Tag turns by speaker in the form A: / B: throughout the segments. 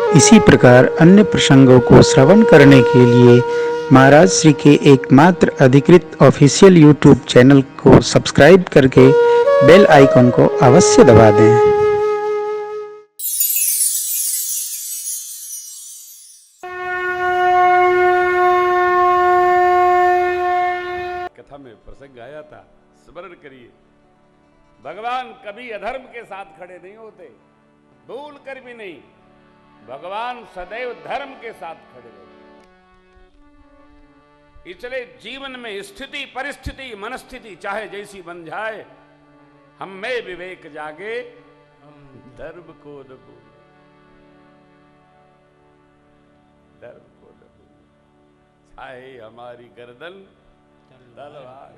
A: इसी प्रकार अन्य प्रसंगों को श्रवण करने के लिए महाराज श्री के एकमात्र अधिकृत ऑफिशियल यूट्यूब चैनल को सब्सक्राइब करके बेल आइकन को अवश्य दबा दें।
B: कथा में प्रसंग आया था, स्मरण करिए। भगवान कभी अधर्म के साथ खड़े नहीं होते, भूल कर भी नहीं। भगवान सदैव धर्म के साथ खड़े रहते। इसलिए जीवन में स्थिति परिस्थिति मनस्थिति चाहे जैसी बन जाए, हम में विवेक जागे, हम धर्म को न भूलें, धर्म को न भूलें। चाहे हमारी गर्दन तलवार,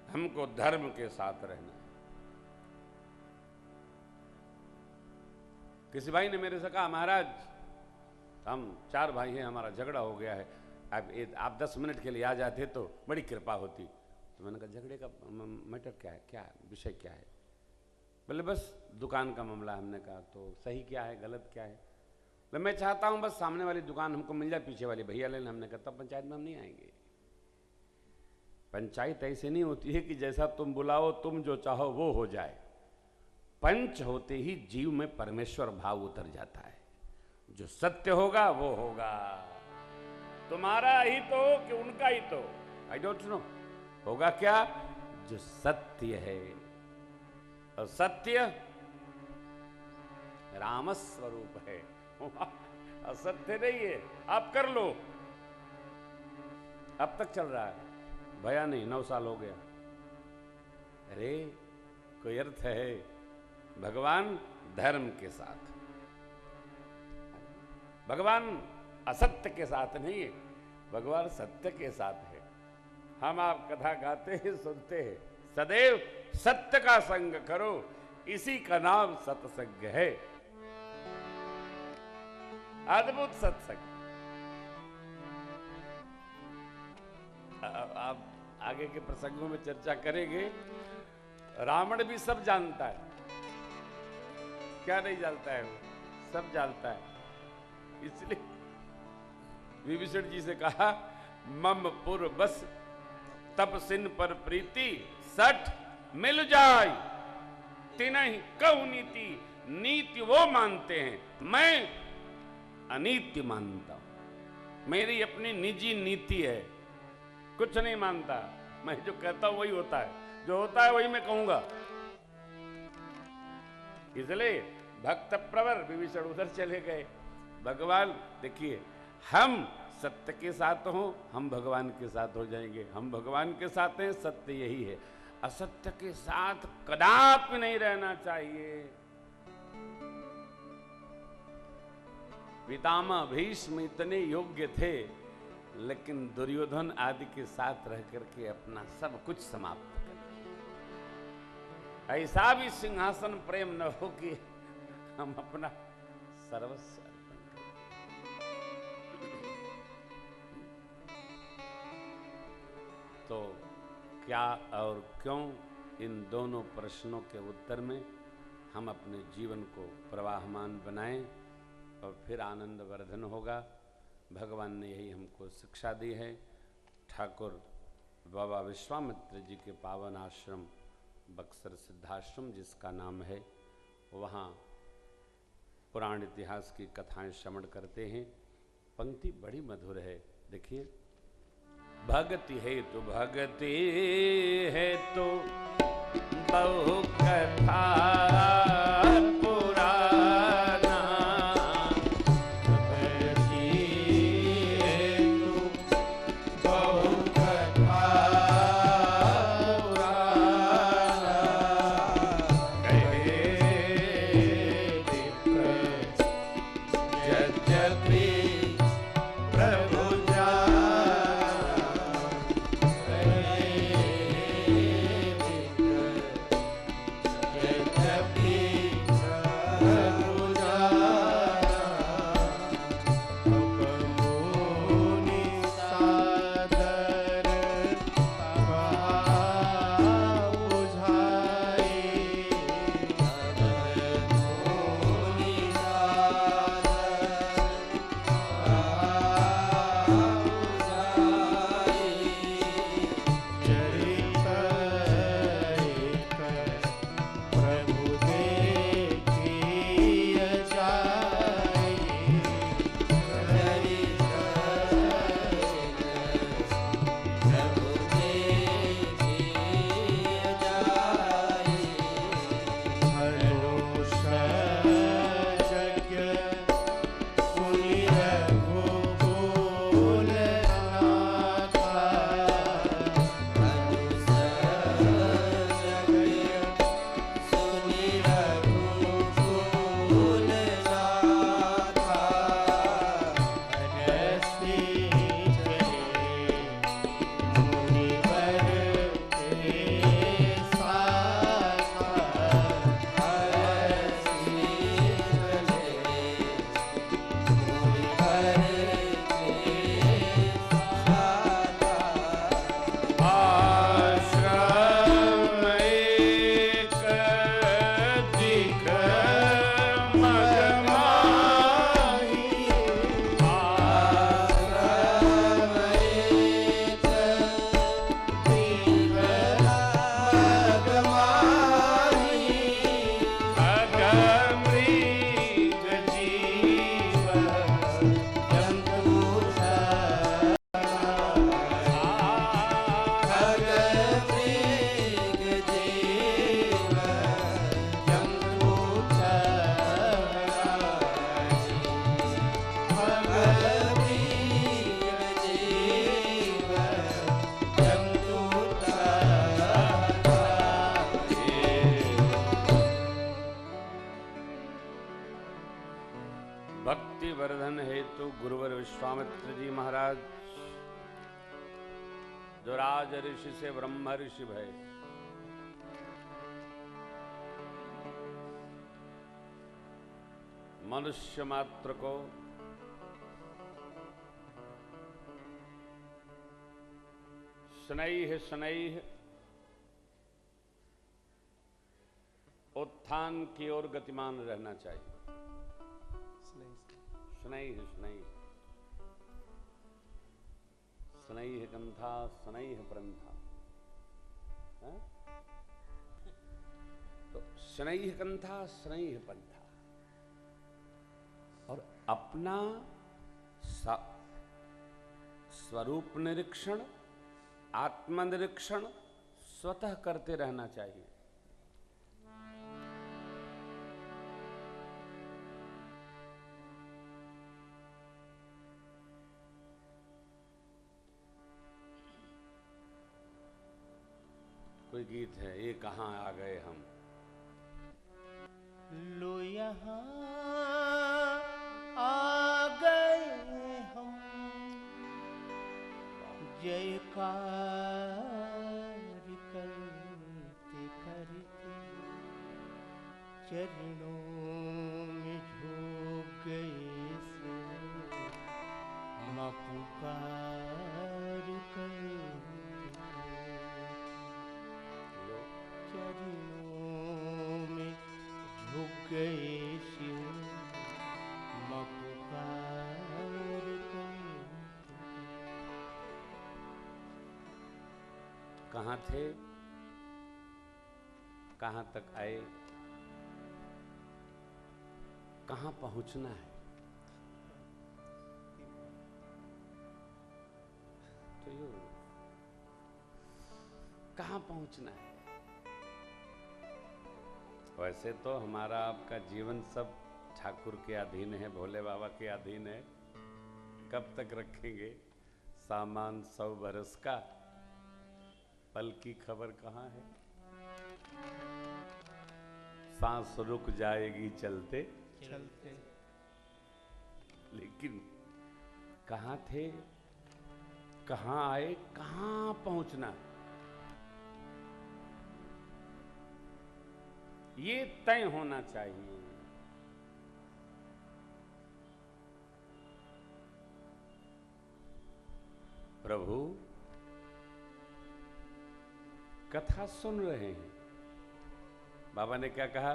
B: हमको धर्म के साथ रहना। किसी भाई ने मेरे से कहा, महाराज हम 4 भाई हैं, हमारा झगड़ा हो गया है, आप 10 मिनट के लिए आ जाते तो बड़ी कृपा होती। तो मैंने कहा, झगड़े का मैटर क्या है, क्या विषय क्या है? बोले बस दुकान का मामला। हमने कहा तो सही क्या है, गलत क्या है? बोले मैं चाहता हूं बस सामने वाली दुकान हमको मिल जाए, पीछे वाली भैया लेना। हमने कहा तब पंचायत में हम नहीं आएंगे। पंचायत ऐसे नहीं होती है कि जैसा तुम बुलाओ, तुम जो चाहो वो हो जाए। पंच होते ही जीव में परमेश्वर भाव उतर जाता है। जो सत्य होगा वो होगा, तुम्हारा ही तो कि उनका ही तो, आई डोंट नो। होगा क्या? जो सत्य है, और सत्य राम स्वरूप है, असत्य नहीं है। आप कर लो। अब तक चल रहा है, भया नहीं, 9 साल हो गया। अरे कोई अर्थ है? भगवान धर्म के साथ, भगवान असत्य के साथ नहीं है, भगवान सत्य के साथ है। हम आप कथा गाते हैं, सुनते हैं, सदैव सत्य का संग करो, इसी का नाम सत्संग है। अद्भुत सत्संग। आप आगे के प्रसंगों में चर्चा करेंगे। रावण भी सब जानता है, क्या नहीं जानता है? वो सब जानता है। इसलिए विभीषण जी से कहा, मम पुर बस तपसिन पर प्रीति, सठ मिल जाए तिनहि कहु नीति। नीति वो मानते हैं, मैं अनीति मानता हूं। मेरी अपनी निजी नीति है, कुछ नहीं मानता। मैं जो कहता हूं वही होता है, जो होता है वही मैं कहूंगा। इसलिए भक्त प्रवर विभीषण उधर चले गए। भगवान देखिए, हम सत्य के साथ हो, हम भगवान के साथ हो जाएंगे। हम भगवान के साथ हैं, सत्य यही है। असत्य के साथ कदापि नहीं रहना चाहिए। पितामह भीष्म इतने योग्य थे, लेकिन दुर्योधन आदि के साथ रह करके अपना सब कुछ समाप्त कर दिया। ऐसा भी सिंहासन प्रेम न हो कि हम अपना सर्वस्व अर्पण करें। तो क्या और क्यों, इन दोनों प्रश्नों के उत्तर में हम अपने जीवन को प्रवाहमान बनाएं, और फिर आनंद वर्धन होगा। भगवान ने यही हमको शिक्षा दी है। ठाकुर बाबा विश्वामित्र जी के पावन आश्रम बक्सर सिद्धाश्रम जिसका नाम है, वहाँ पुराण इतिहास की कथाएं श्रवण करते हैं। पंक्ति बड़ी मधुर है, देखिए। भक्ति है तो भक्ति है तो बहु कथा भक्ति वर्धन हेतु गुरुवर विश्वामित्र जी महाराज जो राज ऋषि से ब्रह्म ऋषि भय, मनुष्य मात्र को शनैः शनैः उत्थान की ओर गतिमान रहना चाहिए। शनैः शनैः शनैः कंथा शनैः प्रंथा, तो शनैः कंथा शनैः पंथा, और अपना स्वरूप निरीक्षण, आत्मनिरीक्षण स्वतः करते रहना चाहिए। कोई गीत है, ये कहाँ आ गए हम,
C: लो यहाँ आ गए हम, जयकार करते करते चरणों में झुक गए से, माँ पुकार करते चरणों में झुक गए शिव, माँ पुकार करते।
B: कहाँ थे, कहाँ तक आए, कहाँ पहुंचना है, तो यो कहाँ पहुंचना है। वैसे तो हमारा आपका जीवन सब ठाकुर के अधीन है, भोले बाबा के अधीन है। कब तक रखेंगे सामान 100 बरस का, पल की खबर कहाँ है। सांस रुक जाएगी चलते
C: चलते,
B: लेकिन कहाँ थे, कहाँ आए, कहाँ पहुंचना, ये तय होना चाहिए। प्रभु कथा सुन रहे हैं। बाबा ने क्या कहा,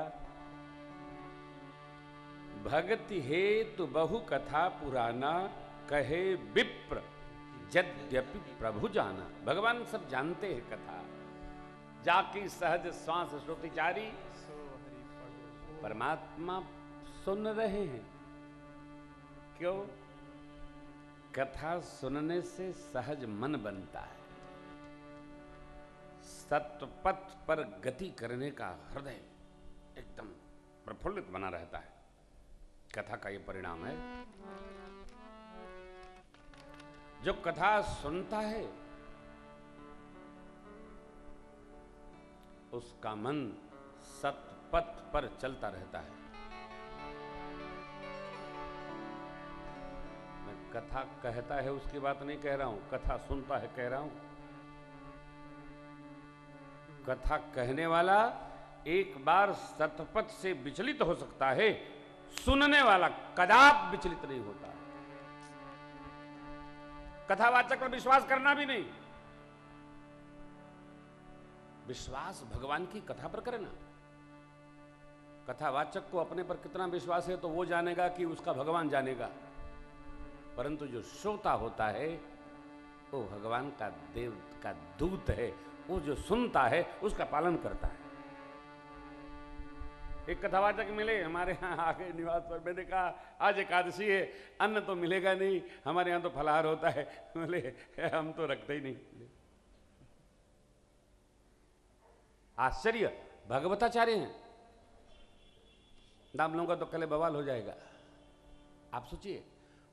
B: भगति हेतु बहु कथा पुराना, कहे विप्र यद्यपि प्रभु जाना। भगवान सब जानते हैं कथा, जाकी सहज श्वास श्रुतिचारी, परमात्मा सुन रहे हैं। क्यों? कथा सुनने से सहज मन बनता है, सत्पथ पर गति करने का हृदय एकदम प्रफुल्लित बना रहता है। कथा का ये परिणाम है। जो कथा सुनता है उसका मन सत्पथ पर चलता रहता है। मैं कथा कहता है उसकी बात नहीं कह रहा हूं, कथा सुनता है कह रहा हूं। कथा कहने वाला एक बार सतपथ से विचलित हो सकता है, सुनने वाला कदाप विचलित नहीं होता। कथावाचक पर विश्वास करना भी नहीं, विश्वास भगवान की कथा पर करना। कथावाचक को अपने पर कितना विश्वास है तो वो जानेगा कि उसका भगवान जानेगा, परंतु जो श्रोता होता है वो भगवान का देव का दूत है। वो जो सुनता है उसका पालन करता है। एक कथावाचक मिले हमारे यहाँ आगे निवास पर, मैंने कहा आज एकादशी है, अन्न तो मिलेगा नहीं, हमारे यहाँ तो फलाहार होता है। बोले हम तो रखते ही नहीं। आश्चर्य, भगवताचार्य हैं, नाम लूंगा तो कल बवाल हो जाएगा। आप सोचिए,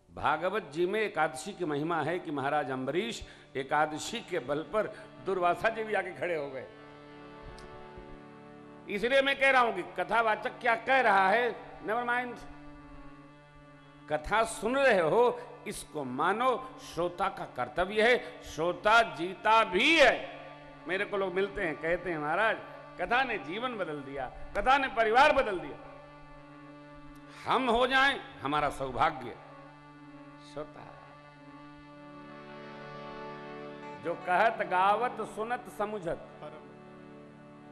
B: भागवत जी में एकादशी की महिमा है कि महाराज अम्बरीश एकादशी के बल पर दुर्वासा जी भी आके खड़े हो गए। इसलिए मैं कह रहा हूं कि कथावाचक क्या कह रहा है, नेवर माइंड, कथा सुन रहे हो इसको मानो। श्रोता का कर्तव्य है, श्रोता जीता भी है। मेरे को लोग मिलते हैं, कहते हैं महाराज कथा ने जीवन बदल दिया, कथा ने परिवार बदल दिया। हम हो जाएं हमारा सौभाग्य। श्रोता जो कहत गावत सुनत समुझत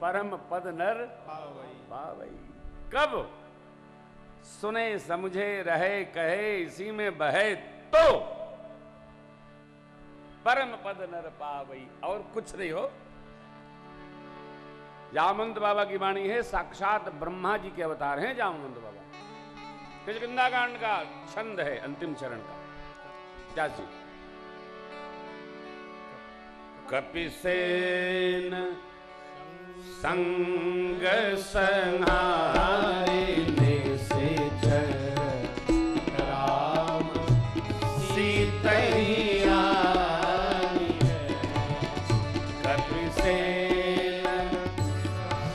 B: परम पद नर पावई। कब सुने समझे रहे कहे इसी में बहे तो परम पद नर पावई। और कुछ नहीं हो। जामवंत बाबा की वाणी है, साक्षात ब्रह्मा जी के अवतार हैं जामवंत बाबा। किष्किंधा कांड का छंद है अंतिम चरण का। क्या जी? कपिसेन संग संहारे निशिच राम सीतैया। कपिसेन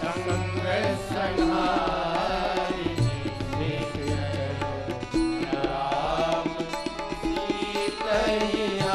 B: संग संहारे निशिच राम सीतैया।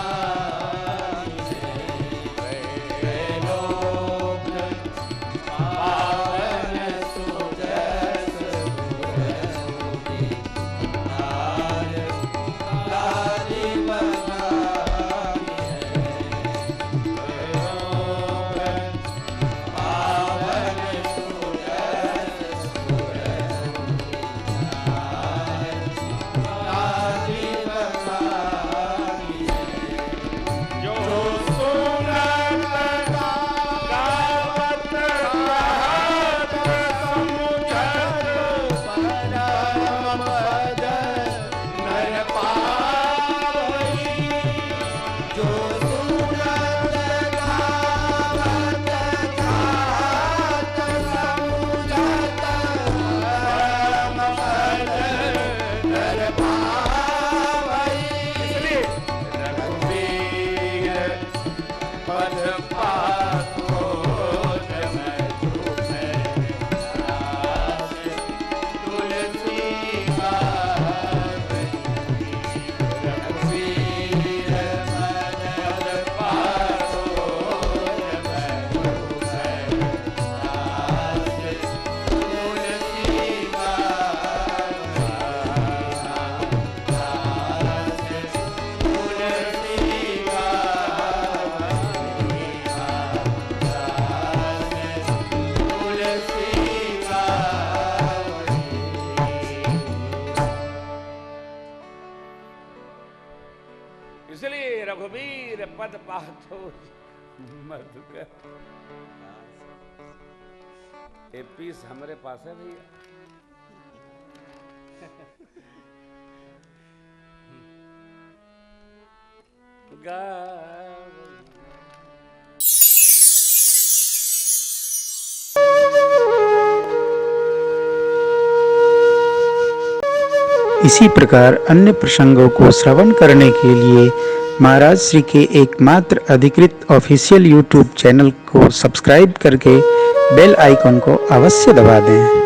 B: इसलिए रघुवीर पद पाथो मधुकर। ये पीस हमारे पास है भैया।
A: इसी प्रकार अन्य प्रसंगों को श्रवण करने के लिए महाराज श्री के एकमात्र अधिकृत ऑफिशियल यूट्यूब चैनल को सब्सक्राइब करके बेल आइकन को अवश्य दबा दें।